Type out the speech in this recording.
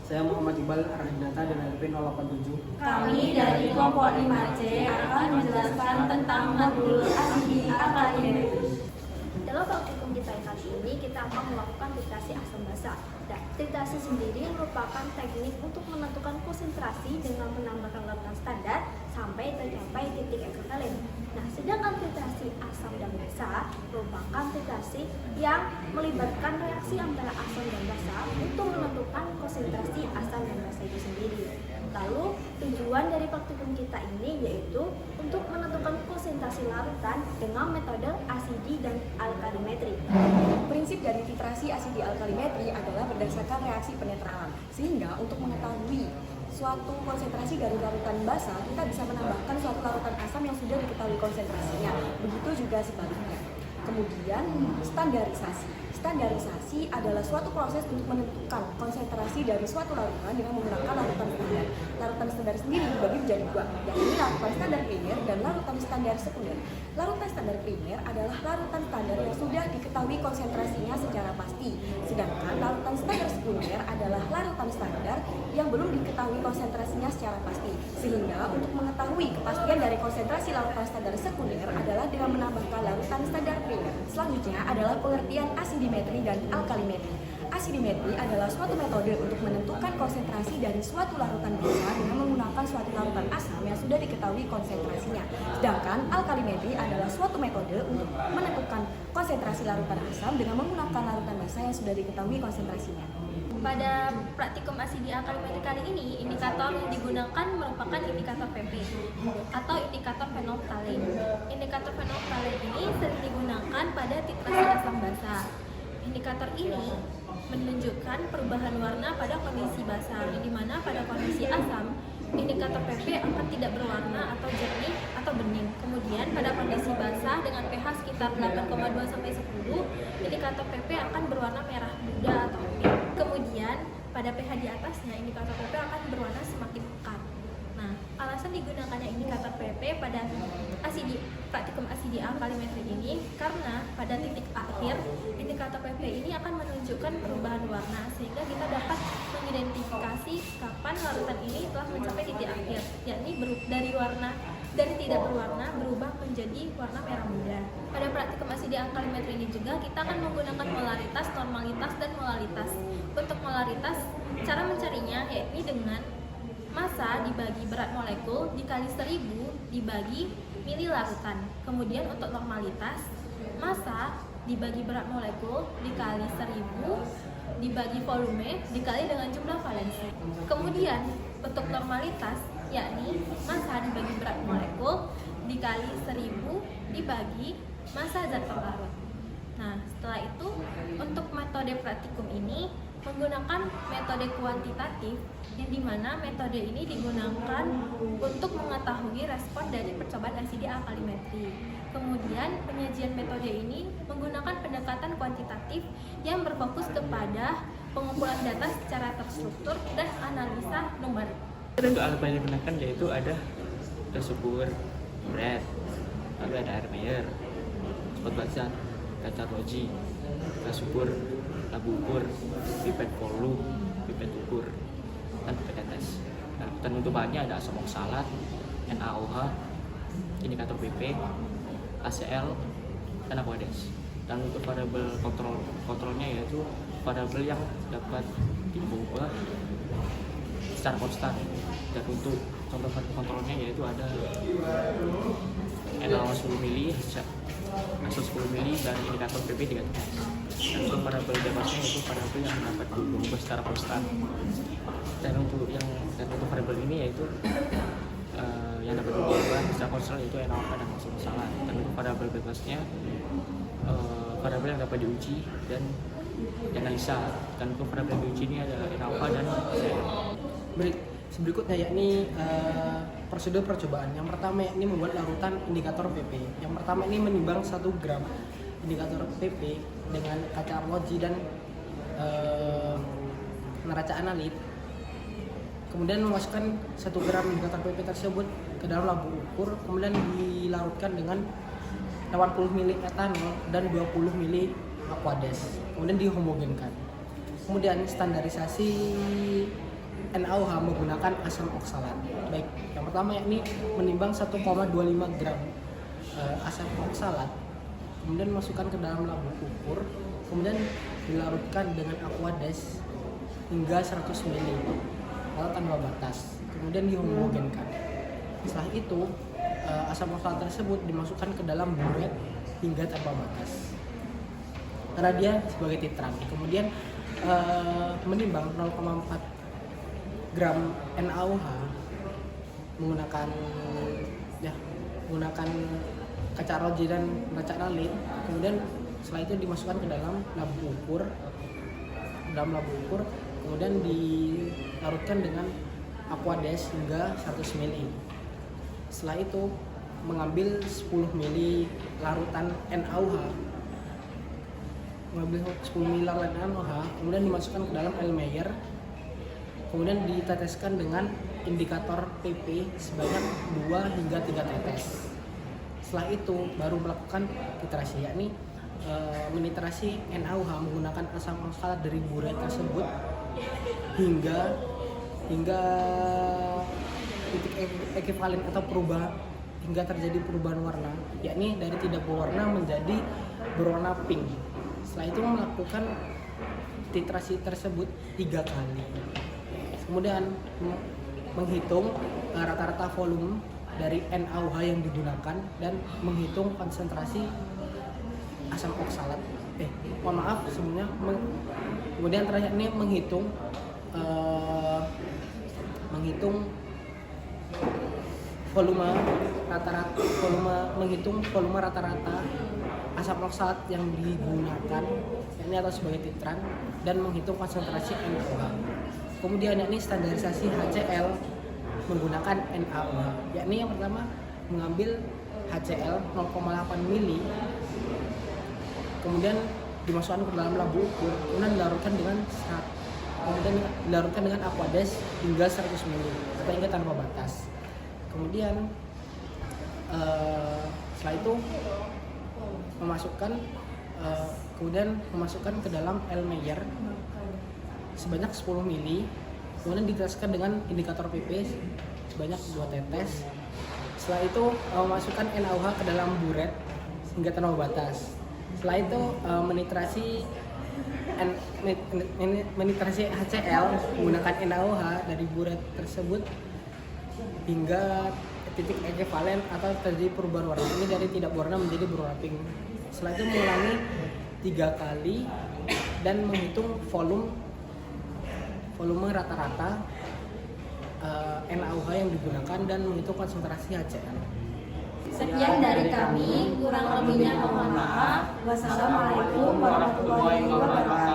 Saya Muhammad Iqbal Arhinata dari LP 087. Kami dari kelompok 5C akan menjelaskan tentang matkul asidi alkali. Dalam praktikum kita kali ini, kita akan melakukan titrasi asam basa. Dan titrasi sendiri merupakan teknik untuk menentukan konsentrasi dengan menambahkan larutan standar sampai tercapai titik ekvivalent. Nah, sedangkan titrasi asam dan basa merupakan titrasi yang melibatkan reaksi antara asam dan basa untuk menentukan konsentrasi asam dan basa itu sendiri. Lalu, tujuan dari praktikum kita ini yaitu untuk menentukan konsentrasi larutan dengan metode asidi dan alkalimetri. Prinsip dari titrasi asidi alkalimetri adalah berdasarkan reaksi penetralan. Sehingga untuk mengetahui suatu konsentrasi dari larutan basa, kita bisa menambahkan suatu larutan asam yang sudah diketahui konsentrasinya. Begitu juga sebaliknya. Kemudian standarisasi. Standarisasi adalah suatu proses untuk menentukan konsentrasi dari suatu larutan dengan menggunakan larutan standar. Larutan standar sendiri dibagi menjadi dua, yakni larutan standar primer dan larutan standar sekunder. Larutan standar primer adalah larutan standar yang sudah diketahui konsentrasinya secara pasti, sedangkan larutan standar sekunder adalah larutan standar yang belum diketahui konsentrasinya secara pasti. Sehingga untuk mengetahui kepastian dari konsentrasi larutan standar sekunder adalah dengan menambahkan larutan standar primer. Selanjutnya adalah pengertian asidimetri dan alkalimetri. Asidimetri adalah suatu metode untuk menentukan konsentrasi dari suatu larutan basa dengan menggunakan suatu larutan asam yang sudah diketahui konsentrasinya. Sedangkan alkalimetri adalah suatu metode untuk menentukan konsentrasi larutan asam dengan menggunakan larutan basa yang sudah diketahui konsentrasinya. Pada praktikum asidi alkalimetri kali ini, indikator yang digunakan merupakan indikator PP atau indikator fenolftalein. Indikator fenolftalein ini sering digunakan pada titrasi asam basa. Indikator ini menunjukkan perubahan warna pada kondisi basa, di mana pada kondisi asam, indikator PP akan tidak berwarna atau jernih atau bening. Kemudian pada kondisi basah dengan pH sekitar 8,2 sampai 10, indikator PP akan berwarna merah muda atau pink. Kemudian pada pH di atasnya, indikator PP akan berwarna semakin pekat. Nah, alasan digunakannya indikator PP pada praktikum asidi alkalimetri ini karena pada titik akhir indikator PP ini akan menunjukkan perubahan warna sehingga kita dapat mengidentifikasi kapan larutan ini telah mencapai titik akhir, yakni dari tidak berwarna berubah menjadi warna merah muda. Pada praktikum asidi alkalimetri ini juga kita akan menggunakan molaritas, normalitas, dan molalitas. Untuk molaritas, cara mencarinya yakni dengan massa dibagi berat molekul dikali 1000 dibagi mili larutan. Kemudian untuk normalitas, massa dibagi berat molekul dikali 1000 dibagi volume dikali dengan jumlah valensi. Kemudian untuk normalitas, yakni massa dibagi berat molekul dikali 1000 dibagi massa zat pembalut. Nah, setelah itu untuk metode praktikum ini menggunakan metode kuantitatif yang dimana metode ini digunakan untuk mengetahui respon dari percobaan asidi alkalimetri. Kemudian penyajian metode ini menggunakan pendekatan kuantitatif yang berfokus kepada pengumpulan data secara terstruktur dan analisa numerik. Untuk alat yang digunakan yaitu ada subur, bread, lalu ada air mayer, spot bazar, kaca logi, subur, labu ukur, pipet polu, pipet ukur, dan pipet tetes. Dan untuk bahannya ada asam oksalat, NaOH, indikator PP, ACL, dan Aquades. Dan untuk variabel kontrolnya yaitu variabel yang dapat diubah secara konstan. Dan untuk contoh kontrolnya yaitu ada NaOH 10 mili, asal 10 mili, dan indikator PP 3 tetes. Dan untuk variabel bebasnya yaitu variabel yang dapat diubah secara konstan. Dan untuk variabel ini yaitu yang dapat diubah secara konstan yaitu NaOH dan asam oksalat. Dan untuk variabel bebasnya variabel yang dapat diuji dan dianalisa. Dan untuk variabel yang diuji ini ada NaOH dan ACL. Berikutnya yakni prosedur percobaan. Yang pertama yakni membuat larutan indikator PP. Yang pertama ini menimbang 1 gram indikator PP dengan kaca arloji dan neraca analit. Kemudian memasukkan 1 gram indikator PP tersebut ke dalam labu ukur, kemudian dilarutkan dengan 80 ml etanol dan 20 ml Aquades. Kemudian dihomogenkan. Kemudian standarisasi NaOH menggunakan asam oksalat. Baik, yang pertama yakni menimbang 1,25 gram asam oksalat, kemudian masukkan ke dalam labu ukur, kemudian dilarutkan dengan aquades hingga 100 ml atau tanpa batas, kemudian dihomogenkan. Setelah itu asam oksalat tersebut dimasukkan ke dalam buret hingga tanpa batas karena dia sebagai titran. Kemudian menimbang 0,4 gram NaOH menggunakan kaca arloji dan kaca aralin. Kemudian setelah itu dimasukkan ke dalam labu ukur, kemudian dilarutkan dengan aquades hingga 100 ml. Setelah itu mengambil 10 ml larutan NaOH, kemudian dimasukkan ke dalam Erlenmeyer, kemudian diteteskan dengan indikator PP sebanyak 2 hingga 3 tetes. Setelah itu baru melakukan titrasi, yakni menitrasi NaOH menggunakan asam oksalat dari buret tersebut hingga titik ekivalen atau hingga terjadi perubahan warna, yakni dari tidak berwarna menjadi berwarna pink. Setelah itu melakukan titrasi tersebut 3 kali. Kemudian menghitung rata-rata volume dari NaOH yang digunakan dan menghitung konsentrasi asam oksalat. Kemudian terakhir ini menghitung volume rata-rata asam oksalat yang digunakan, ini atau sebagai titran, dan menghitung konsentrasi NaOH. Kemudian yakni standarisasi HCl menggunakan NaOH, yakni yang pertama mengambil HCl 0,8 ml, kemudian dimasukkan ke dalam labu ukur, kemudian dilarutkan dengan aquades hingga 100 ml atau hingga tanpa batas. Kemudian setelah itu memasukkan ke dalam Erlenmeyer sebanyak 10 ml, kemudian diteteskan dengan indikator PP sebanyak 2 tetes. Setelah itu memasukkan NaOH ke dalam buret hingga tanpa batas. Setelah itu menitrasi HCl menggunakan NaOH dari buret tersebut hingga titik ekivalen atau terjadi perubahan warna, ini dari tidak berwarna menjadi berwarna pink. Setelah itu mengulangi 3 kali dan menghitung volume rata-rata NaOH yang digunakan dan menghitung konsentrasi HCl. Sekian dari kami, kurang lebihnya mohon maaf. Wassalamualaikum warahmatullahi wabarakatuh.